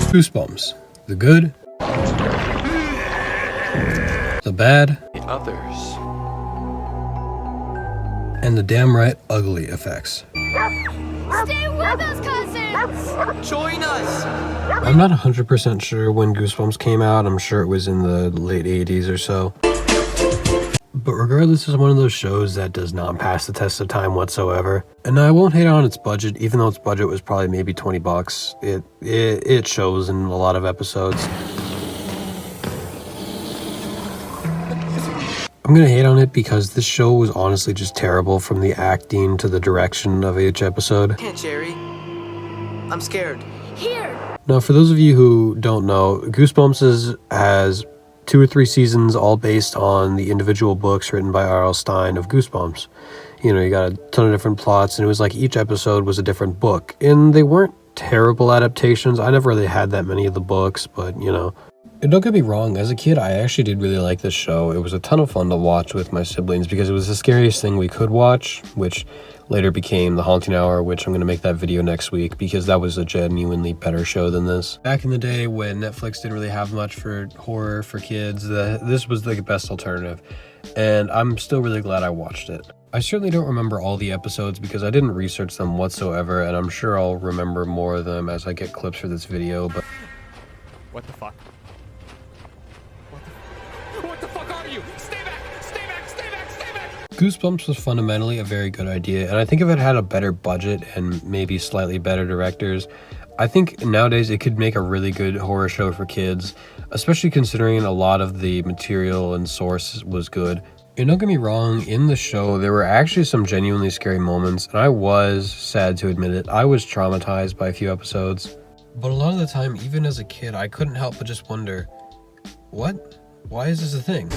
Goosebumps. The good, the bad, The others. and the damn right ugly effects. Stay with us, cousins! Join us! I'm not 100% sure when Goosebumps came out. I'm sure it was in the late 80s or so. But regardless, it's one of those shows that does not pass the test of time whatsoever. And I won't hate on its budget, even though its budget was probably maybe $20. It shows in a lot of episodes. I'm gonna hate on it because this show was honestly just terrible, from the acting to the direction of each episode. Can't, Jerry. I'm scared. Here! Now, for those of you who don't know, Goosebumps has 2 or 3 seasons, all based on the individual books written by R.L. Stine of Goosebumps. You know, you got a ton of different plots, and it was like each episode was a different book. And they weren't terrible adaptations. I never really had that many of the books, but, you know. And don't get me wrong, as a kid, I actually did really like this show. It was a ton of fun to watch with my siblings because it was the scariest thing we could watch, which later became The Haunting Hour, which I'm going to make that video next week because that was a genuinely better show than this. Back in the day when Netflix didn't really have much for horror for kids, this was the best alternative. And I'm still really glad I watched it. I certainly don't remember all the episodes because I didn't research them whatsoever, and I'm sure I'll remember more of them as I get clips for this video, but... What the fuck? What the fuck are you? Stay back! Stay back! Stay back! Stay back! Goosebumps was fundamentally a very good idea, and I think if it had a better budget and maybe slightly better directors, I think nowadays it could make a really good horror show for kids, especially considering a lot of the material and source was good. And don't get me wrong, in the show there were actually some genuinely scary moments, and I was, sad to admit it, I was traumatized by a few episodes. But a lot of the time, even as a kid, I couldn't help but just wonder, what? Why is this a thing?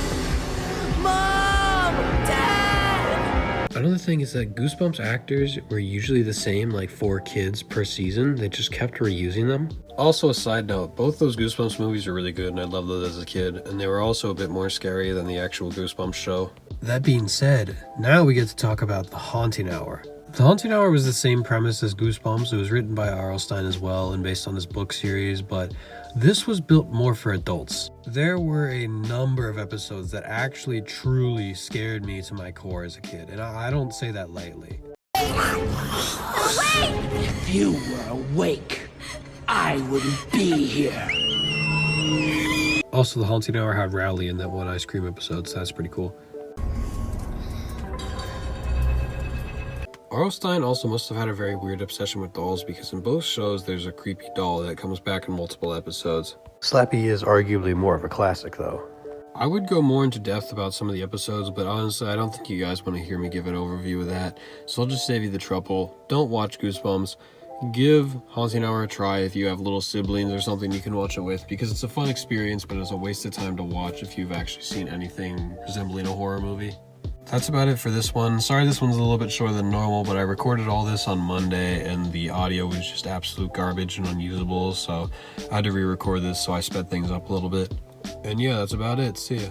Mom! Dad! Another thing is that Goosebumps actors were usually the same, like 4 kids per season. They just kept reusing them. Also, a side note, both those Goosebumps movies are really good, and I loved those as a kid, and they were also a bit more scary than the actual Goosebumps show. That being said, now we get to talk about The Haunting Hour. The Haunting Hour was the same premise as Goosebumps. It was written by R.L. Stine as well and based on his book series, but this was built more for adults. There were a number of episodes that actually truly scared me to my core as a kid, and I don't say that lightly. If you were awake, I wouldn't be here. Also, The Haunting Hour had Rowley in that one ice cream episode, so that's pretty cool. R.L. Stine also must have had a very weird obsession with dolls because in both shows there's a creepy doll that comes back in multiple episodes. Slappy is arguably more of a classic though. I would go more into depth about some of the episodes, but honestly I don't think you guys want to hear me give an overview of that, so I'll just save you the trouble. Don't watch Goosebumps. Give Haunting Hour a try if you have little siblings or something you can watch it with, because it's a fun experience, but it's a waste of time to watch if you've actually seen anything resembling a horror movie. That's about it for this one. Sorry this one's a little bit shorter than normal, but I recorded all this on Monday and the audio was just absolute garbage and unusable, so I had to re-record this, so I sped things up a little bit. And yeah, that's about it. See ya.